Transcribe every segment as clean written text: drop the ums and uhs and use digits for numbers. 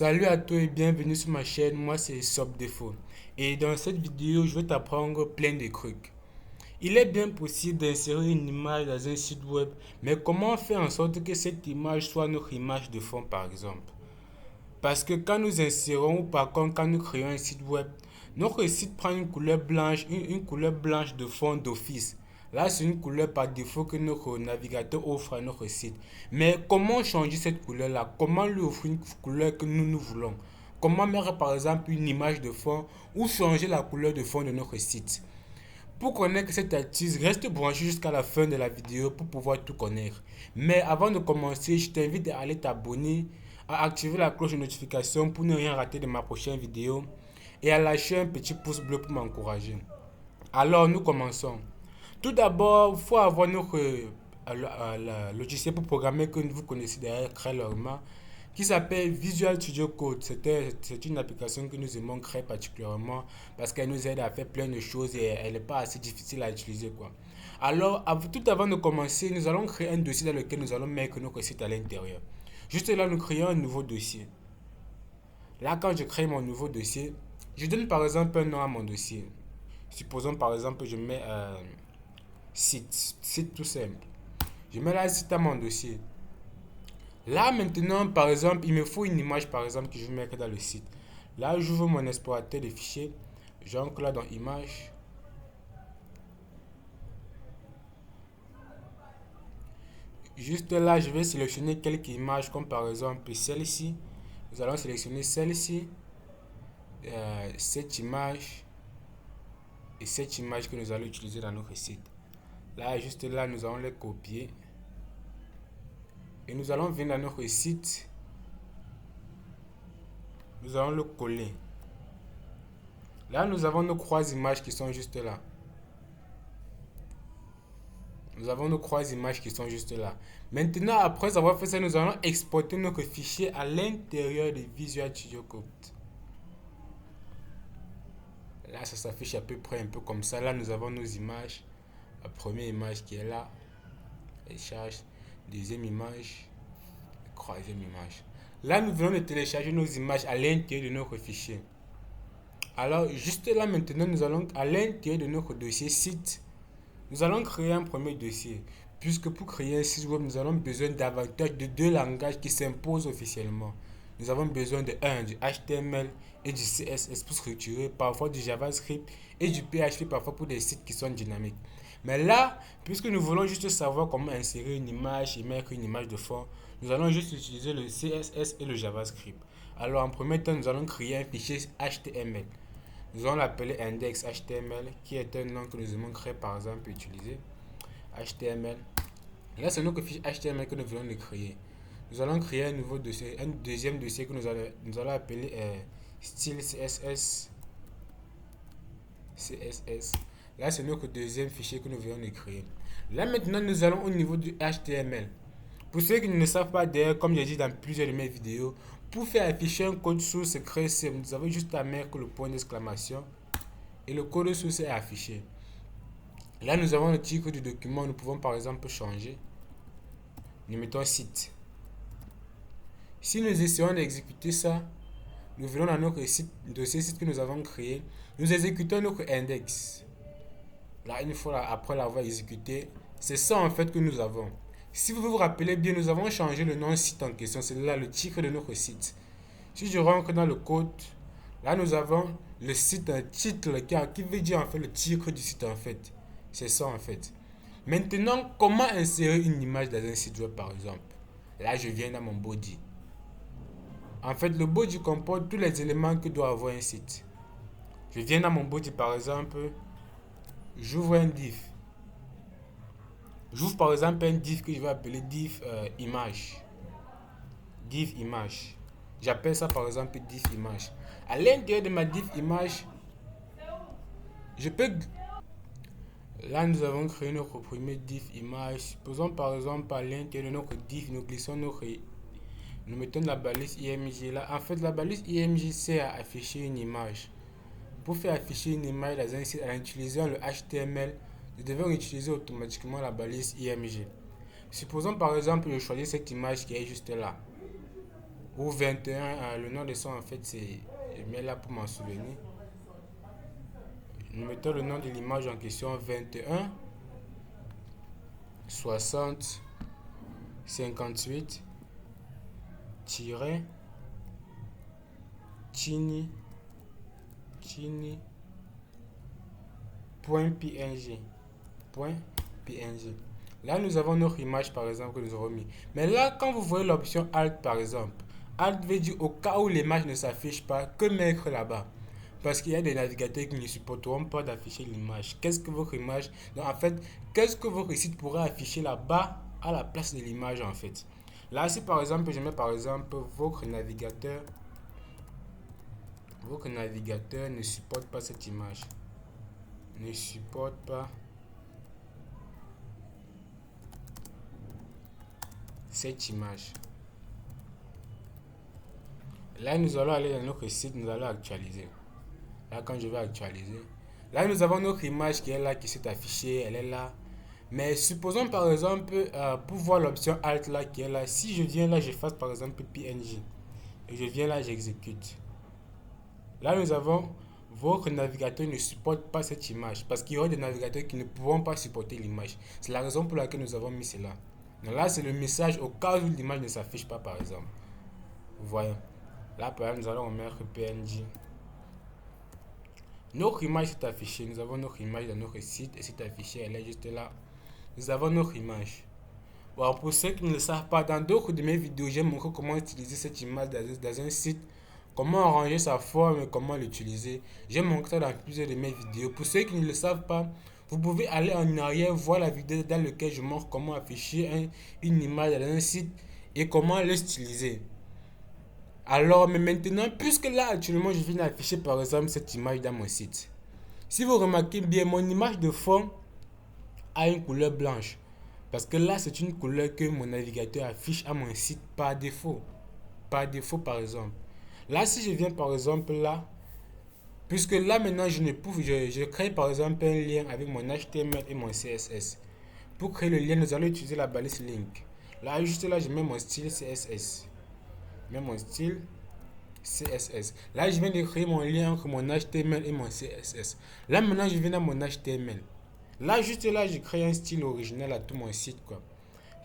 Salut à toi et bienvenue sur ma chaîne, moi c'est Sobdefo. Et dans cette vidéo, je vais t'apprendre plein de trucs. Il est bien possible d'insérer une image dans un site web, mais comment faire en sorte que cette image soit notre image de fond par exemple? Parce que quand nous insérons ou par contre quand nous créons un site web, notre site prend une couleur blanche, une couleur blanche de fond d'office. Là, c'est une couleur par défaut que notre navigateur offre à notre site. Mais comment changer cette couleur-là? Comment lui offrir une couleur que nous voulons? Comment mettre par exemple une image de fond ou changer la couleur de fond de notre site? Pour connaître cette astuce, reste branché jusqu'à la fin de la vidéo pour pouvoir tout connaître. Mais avant de commencer, je t'invite à aller t'abonner, à activer la cloche de notification pour ne rien rater de ma prochaine vidéo et à lâcher un petit pouce bleu pour m'encourager. Alors, nous commençons. Tout d'abord, il faut avoir notre logiciel pour programmer que vous connaissez derrière très longuement, qui s'appelle Visual Studio Code. C'est une application que nous aimons créer particulièrement parce qu'elle nous aide à faire plein de choses et elle n'est pas assez difficile à utiliser, quoi. Alors, tout avant de commencer, nous allons créer un dossier dans lequel nous allons mettre notre site à l'intérieur. Juste là, nous créons un nouveau dossier. Là, quand je crée mon nouveau dossier, je donne par exemple un nom à mon dossier. Supposons par exemple, je mets site tout simple. Je mets là site à mon dossier. Là maintenant, par exemple, il me faut une image par exemple que je vais mettre dans le site. Là, j'ouvre mon explorateur de fichiers. J'entre là dans image. Juste là, je vais sélectionner quelques images comme par exemple celle-ci. Nous allons sélectionner celle-ci, cette image et cette image que nous allons utiliser dans notre site. Là, juste là, nous allons les copier. Et nous allons venir dans notre site. Nous allons le coller. Là, nous avons nos trois images qui sont juste là. Nous avons nos trois images qui sont juste là. Maintenant, après avoir fait ça, nous allons exporter notre fichier à l'intérieur de Visual Studio Code. Là, ça s'affiche à peu près un peu comme ça. Là, nous avons nos images. La première image qui est là. Elle charge. Deuxième image. Troisième image. Là, nous venons de télécharger nos images à l'intérieur de notre fichier. Alors, juste là maintenant, nous allons à l'intérieur de notre dossier site, nous allons créer un premier dossier. Puisque pour créer un site web, nous avons besoin davantage de deux langages qui s'imposent officiellement. Nous avons besoin de un, du HTML et du CSS pour structurer, parfois du JavaScript et du PHP parfois pour des sites qui sont dynamiques. Mais là, puisque nous voulons juste savoir comment insérer une image et mettre une image de fond, nous allons juste utiliser le CSS et le JavaScript. Alors en premier temps, nous allons créer un fichier HTML. Nous allons l'appeler index HTML, qui est un nom que nous aimons créer par exemple et utiliser. HTML. Là, c'est notre fichier HTML que nous voulons le créer. Nous allons créer un nouveau dossier, un deuxième dossier que nous allons appeler style CSS. CSS. Là, c'est notre deuxième fichier que nous voulons le créer. Là, maintenant, nous allons au niveau du HTML. Pour ceux qui ne le savent pas, d'ailleurs, comme j'ai dit dans plusieurs de mes vidéos, pour faire afficher un code source très simple, vous avez juste à mettre le point d'exclamation et le code source est affiché. Là, nous avons le titre du document. Nous pouvons par exemple changer. Nous mettons site. Si nous essayons d'exécuter ça, nous venons dans notre site, dossier site que nous avons créé. Nous exécutons notre index. Là, une fois après l'avoir exécuté, c'est ça en fait que nous avons. Si vous vous rappelez bien, nous avons changé le nom site en question. C'est là le titre de notre site. Si je rentre dans le code, là nous avons le site, un titre qui veut dire en fait le titre du site en fait. C'est ça en fait. Maintenant, comment insérer une image dans un site web par exemple? Là, je viens dans mon body. En fait, le body comporte tous les éléments que doit avoir un site. Je viens dans mon body par exemple, j'ouvre un div. J'ouvre par exemple un div que je vais appeler div image. Div image. J'appelle ça par exemple div image. À l'intérieur de ma div image, je peux. Là, nous avons créé notre premier div image. Supposons par exemple à l'intérieur de notre div, nous glissons notre. Nous mettons la balise IMG là. En fait, la balise IMG sert à afficher une image. Pour faire afficher une image dans un site en utilisant le HTML, nous devons utiliser automatiquement la balise IMG. Supposons par exemple que je choisis cette image qui est juste là. ou 21, le nom de son en fait c'est, je mets là pour m'en souvenir. Nous mettons le nom de l'image en question 21 60 58 Chini .png. Là, nous avons notre image, par exemple, que nous avons mis. Mais là, quand vous voyez l'option Alt, par exemple, Alt veut dire au cas où l'image ne s'affiche pas, que mettre là-bas. Parce qu'il y a des navigateurs qui ne supporteront pas d'afficher l'image. Qu'est-ce que votre image... Donc, en fait, qu'est-ce que votre site pourrait afficher là-bas à la place de l'image, en fait. Là, si par exemple, je mets par exemple votre navigateur ne supporte pas cette image. Ne supporte pas cette image. Là, nous allons aller dans notre site, nous allons actualiser. Là, quand je vais actualiser, là, nous avons notre image qui est là, qui s'est affichée, elle est là. Mais supposons par exemple, pour voir l'option Alt là, qui est là, si je viens là, j'efface par exemple PNG. Et je viens là, j'exécute. Là, nous avons, votre navigateur ne supporte pas cette image. Parce qu'il y aura des navigateurs qui ne pourront pas supporter l'image. C'est la raison pour laquelle nous avons mis cela. Donc là, c'est le message au cas où l'image ne s'affiche pas, par exemple. Vous voyez. Là, par exemple, nous allons mettre PNG. Notre image s'est affichée. Nous avons notre image dans notre site. Et c'est affiché. Elle est juste là. Nous avons notre image. Bon, pour ceux qui ne le savent pas, dans d'autres de mes vidéos, j'ai montré comment utiliser cette image dans un site. Comment arranger sa forme et comment l'utiliser. J'ai montré dans plusieurs de mes vidéos. Pour ceux qui ne le savent pas, vous pouvez aller en arrière, voir la vidéo dans laquelle je montre comment afficher une image dans un site et comment l'utiliser. Alors, mais maintenant, puisque là, actuellement, je viens d'afficher par exemple cette image dans mon site. Si vous remarquez bien, mon image de fond a une couleur blanche. Parce que là, c'est une couleur que mon navigateur affiche à mon site par défaut. Par défaut, par exemple. Là, si je viens par exemple là, puisque là maintenant, je crée par exemple un lien avec mon HTML et mon CSS. Pour créer le lien, nous allons utiliser la balise link. Là, juste là, je mets mon style CSS. Là, je viens de créer mon lien entre mon HTML et mon CSS. Là, maintenant, je viens dans mon HTML. Là, juste là, je crée un style original à tout mon site, quoi.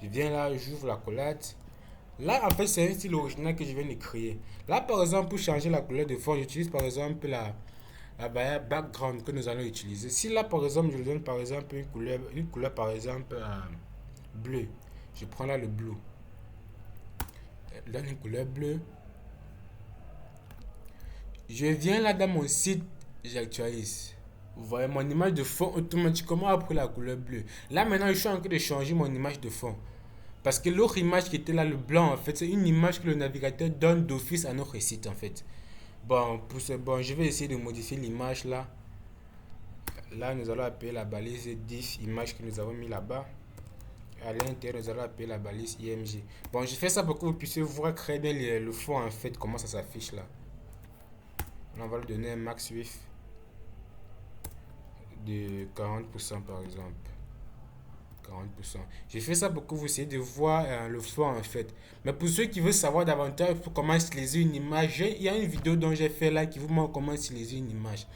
Je viens là, j'ouvre la collade. Là, en fait, c'est un style original que je viens de créer. Là, par exemple, pour changer la couleur de fond, j'utilise par exemple la barrière background que nous allons utiliser. Si là, par exemple, je donne par exemple une couleur par exemple bleue. Je prends là le bleu. Je donne une couleur bleue. Je viens là dans mon site, j'actualise. Vous voyez, mon image de fond automatiquement a pris la couleur bleue. Là, maintenant, je suis en train de changer mon image de fond. Parce que l'autre image qui était là, le blanc, en fait, c'est une image que le navigateur donne d'office à notre site, en fait. Bon, je vais essayer de modifier l'image là. Là, nous allons appeler la balise diff image que nous avons mis là-bas. À l'intérieur, nous allons appeler la balise img. Bon, je fais ça pour que vous puissiez voir très bien le fond, en fait, comment ça s'affiche là. On va lui donner un max width de 40% par exemple. 40%. J'ai fait ça pour que vous essayiez de voir le fond en fait. Mais pour ceux qui veulent savoir davantage pour comment utiliser une image, il y a une vidéo dont j'ai fait là qui vous montre comment utiliser une image.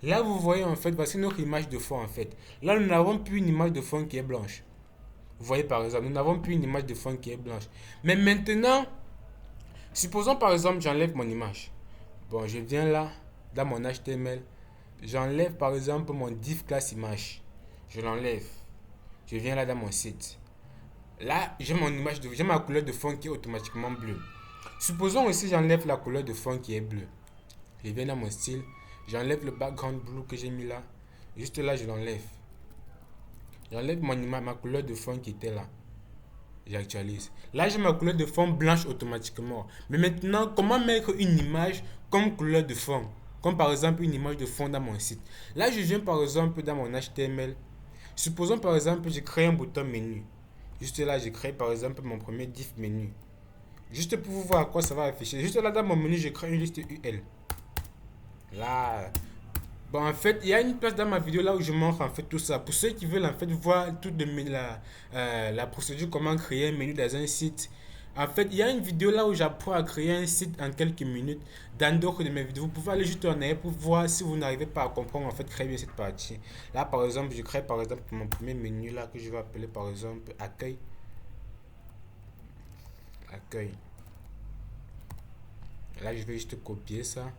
Là vous voyez en fait, voici notre image de fond en fait. Là nous n'avons plus une image de fond qui est blanche. Vous voyez par exemple, nous n'avons plus une image de fond qui est blanche. Mais maintenant, supposons par exemple j'enlève mon image. Bon, je viens là, dans mon HTML. J'enlève par exemple mon div class image. Je l'enlève. Je viens là dans mon site. Là, j'ai ma couleur de fond qui est automatiquement bleue. Supposons aussi j'enlève la couleur de fond qui est bleue. Je viens dans mon style. J'enlève le background blue que j'ai mis là. Juste là, je l'enlève. J'enlève ma couleur de fond qui était là. J'actualise. Là, j'ai ma couleur de fond blanche automatiquement. Mais maintenant, comment mettre une image comme couleur de fond? Comme par exemple une image de fond dans mon site. Là, je viens par exemple dans mon HTML. Supposons par exemple, je crée un bouton menu. Juste là, je crée par exemple mon premier div menu. Juste pour vous voir à quoi ça va afficher. Juste là dans mon menu, je crée une liste UL. Là. Bon, en fait, il y a une place dans ma vidéo là où je montre en fait tout ça. Pour ceux qui veulent en fait voir toute la procédure, comment créer un menu dans un site. En fait, il y a une vidéo là où j'apprends à créer un site en quelques minutes. Dans d'autres de mes vidéos, vous pouvez aller juste en arrière pour voir si vous n'arrivez pas à comprendre en fait créer bien cette partie. Là, par exemple, je crée par exemple mon premier menu là que je vais appeler par exemple accueil. Accueil. Là, je vais juste copier ça.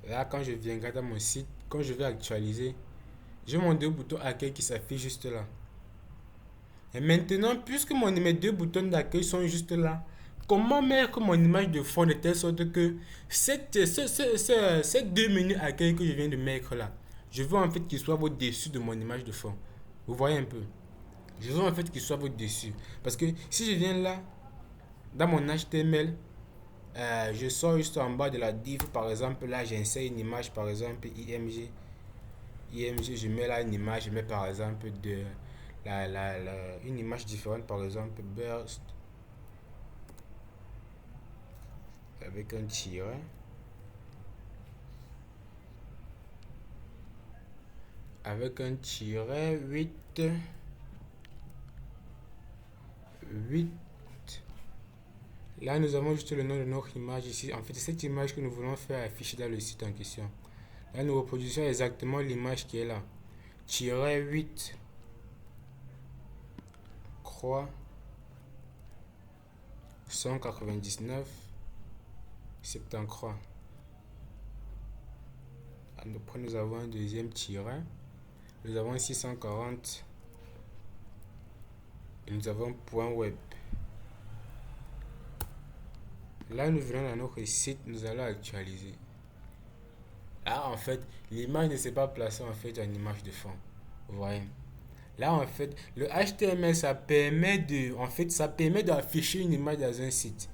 Là, quand je viendrai dans mon site, quand je vais actualiser, j'ai mon deux boutons accueil qui s'affichent juste là. Et maintenant, puisque mes deux boutons d'accueil sont juste là, comment mettre mon image de fond de telle sorte que ces deux menus accueil que je viens de mettre là, je veux en fait qu'ils soient au-dessus de mon image de fond. Vous voyez un peu? Je veux en fait qu'ils soient au-dessus. Parce que si je viens là, dans mon HTML, je sors juste en bas de la div, par exemple, là j'insère une image, par exemple, IMG. IMG, je mets là une image, je mets par exemple une image différente, par exemple, burst, avec un tiret. Avec un tiret 8. Là, nous avons juste le nom de notre image ici. En fait, c'est cette image que nous voulons faire afficher dans le site en question. Là, nous reproduisons exactement l'image qui est là. Tiret 8, croix, 199, 70 croix. Après, nous avons un deuxième tiret. Nous avons 640. Et nous avons point web. Là, nous venons dans notre site, nous allons actualiser. Là, en fait, l'image ne s'est pas placée en fait en image de fond. Vous voyez. Là, en fait, le HTML, ça permet d'afficher une image dans un site.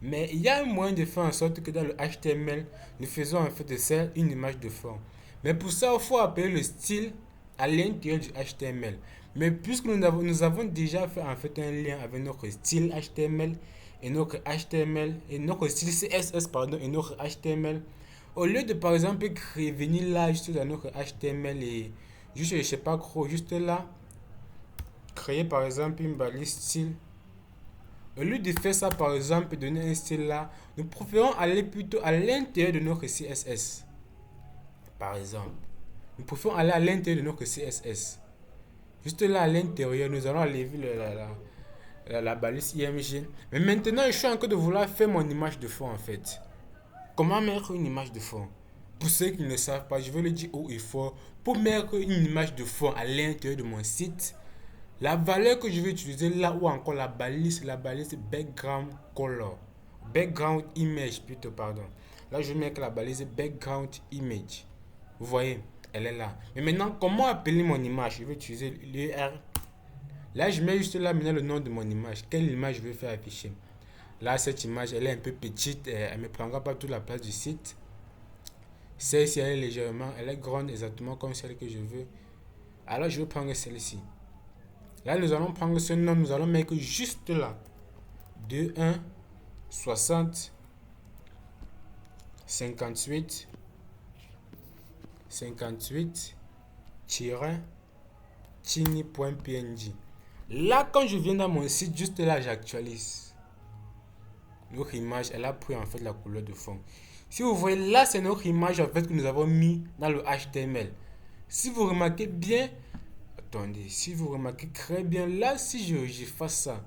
Mais il y a un moyen de faire en sorte que dans le HTML, nous faisons en fait de ça une image de fond. Mais pour ça, il faut appeler le style à l'intérieur du HTML. Mais puisque nous avons déjà fait en fait un lien avec notre style HTML et notre HTML et notre style CSS pardon et notre HTML, au lieu de par exemple venir là juste dans notre HTML et juste je sais pas trop juste là créer par exemple une balise style. Au lieu de faire ça par exemple donner un style là, nous préférons aller plutôt à l'intérieur de notre CSS. Par exemple, nous préférons aller à l'intérieur de notre CSS. Juste là à l'intérieur, nous allons aller la balise IMG. Mais maintenant, je suis en train de vouloir faire mon image de fond en fait. Comment mettre une image de fond? Pour ceux qui ne savent pas, je vais le dire haut et fort. Pour mettre une image de fond à l'intérieur de mon site, la valeur que je vais utiliser là ou encore la balise background color. Background image plutôt, pardon. Là, je vais mettre la balise background image. Vous voyez, elle est là. Mais maintenant, comment appeler mon image? Je vais utiliser l'UR. Là, je mets juste là maintenant le nom de mon image. Quelle image je vais faire afficher? Là, cette image, elle est un peu petite. Elle ne me prendra pas toute la place du site. Celle-ci, elle est légèrement, elle est grande exactement comme celle que je veux. Alors, je vais prendre celle-ci. Là, nous allons prendre ce nom, nous allons mettre juste là. 2, 1, 60, 58, 58, tiny.png. Là, quand je viens dans mon site, juste là, j'actualise. Notre image, elle a pris en fait la couleur de fond. Si vous voyez, là, c'est notre image en fait que nous avons mis dans le HTML. Si vous remarquez bien, attendez, si vous remarquez très bien, là, si je fasse ça,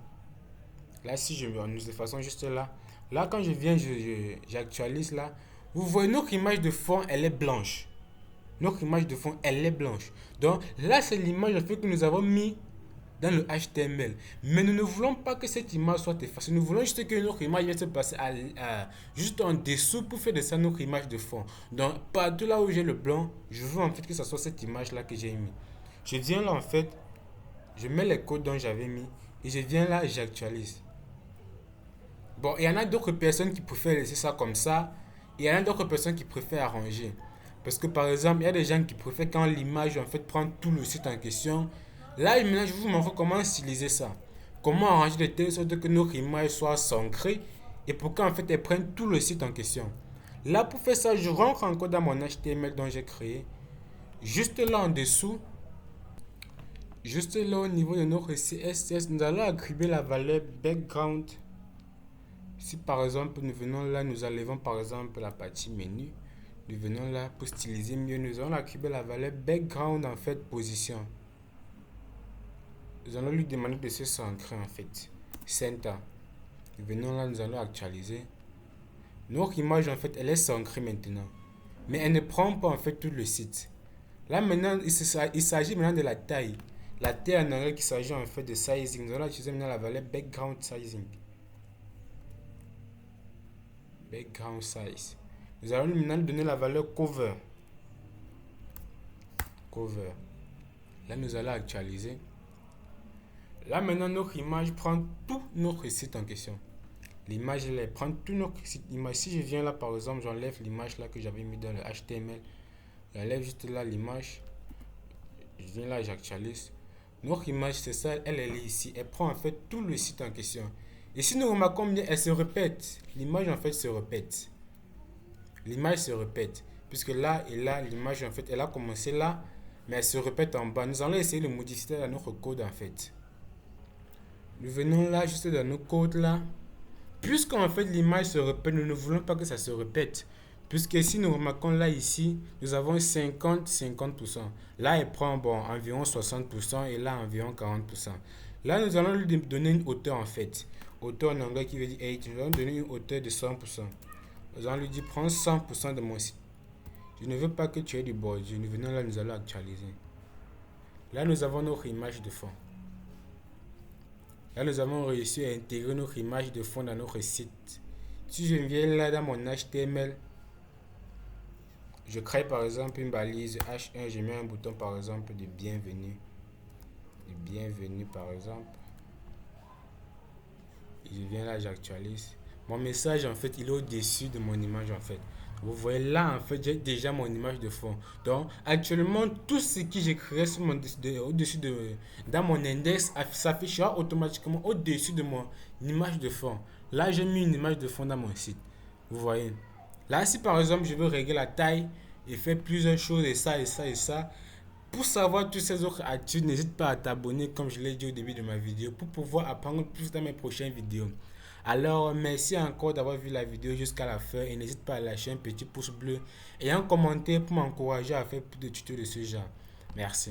là, si nous effaçons juste là, là, quand je viens, j'actualise là, vous voyez, notre image de fond, elle est blanche. Notre image de fond, elle est blanche. Donc, là, c'est l'image en fait que nous avons mis dans le HTML. Mais nous ne voulons pas que cette image soit effacée. Nous voulons juste que notre image vienne se passer juste en dessous pour faire de ça notre image de fond. Donc, partout là où j'ai le blanc, je veux en fait que ce soit cette image là que j'ai mis. Je viens là en fait, je mets les codes dont j'avais mis et je viens là et j'actualise. Bon, il y en a d'autres personnes qui préfèrent laisser ça comme ça. Il y en a d'autres personnes qui préfèrent arranger. Parce que par exemple, il y a des gens qui préfèrent quand l'image en fait prend tout le site en question. Là, maintenant, je vais vous montrer comment styliser ça. Comment arranger de telle sorte que notre image soit ancrée et pour qu'en fait elle prenne tout le site en question. Là, pour faire ça, je rentre encore dans mon HTML dont j'ai créé. Juste là en dessous, juste là au niveau de notre CSS, nous allons attribuer la valeur background. Si par exemple, nous venons là, nous enlevons par exemple la partie menu. Nous venons là pour styliser mieux. Nous allons attribuer la valeur background en fait position. Nous allons lui demander de se centrer en fait. Center. Nous venons là, nous allons actualiser. Notre image en fait, elle est centrée maintenant. Mais elle ne prend pas en fait tout le site. Là maintenant, il s'agit maintenant de la taille. La taille en anglais qui s'agit en fait de sizing. Nous allons utiliser maintenant la valeur background sizing. Background size. Nous allons maintenant donner la valeur cover. Cover. Là, nous allons actualiser. Là, maintenant, notre image prend tout notre site en question. L'image, elle prend tout notre site. Si je viens là, par exemple, j'enlève l'image là que j'avais mis dans le HTML. J'enlève juste là l'image. Je viens là, j'actualise. Notre image, c'est ça, elle est ici. Elle prend en fait tout le site en question. Et si nous remarquons bien, elle se répète. L'image en fait se répète. L'image se répète. Puisque là et là, l'image en fait, elle a commencé là, mais elle se répète en bas. Nous allons essayer de modifier dans notre code en fait. Nous venons là, juste dans nos codes là. Puisqu'en fait l'image se répète, nous ne voulons pas que ça se répète. Puisque si nous remarquons là ici, nous avons 50-50%. Là, elle prend bon, environ 60% et là environ 40%. Là, nous allons lui donner une hauteur en fait. Hauteur en anglais qui veut dire 8. Nous allons donner une hauteur de 100%. Nous allons lui dire prends 100% de mon site. Je ne veux pas que tu aies du border. Nous venons là, nous allons actualiser. Là, nous avons notre image de fond. Là, nous avons réussi à intégrer notre image de fond dans notre site. Si je viens là dans mon HTML, je crée par exemple une balise H1, je mets un bouton par exemple de bienvenue. De bienvenue par exemple. Je viens là, j'actualise. Mon message en fait, il est au-dessus de mon image en fait. Vous voyez là en fait, j'ai déjà mon image de fond. Donc actuellement, tout ce que j'ai créé au-dessus dans mon index s'affichera automatiquement au-dessus de mon image de fond. Là, j'ai mis une image de fond dans mon site. Vous voyez. Là, si par exemple, je veux régler la taille et faire plusieurs choses et ça et ça et ça, pour savoir toutes ces autres actus, n'hésite pas à t'abonner comme je l'ai dit au début de ma vidéo pour pouvoir apprendre plus dans mes prochaines vidéos. Alors, merci encore d'avoir vu la vidéo jusqu'à la fin et n'hésite pas à lâcher un petit pouce bleu et un commentaire pour m'encourager à faire plus de tutos de ce genre. Merci.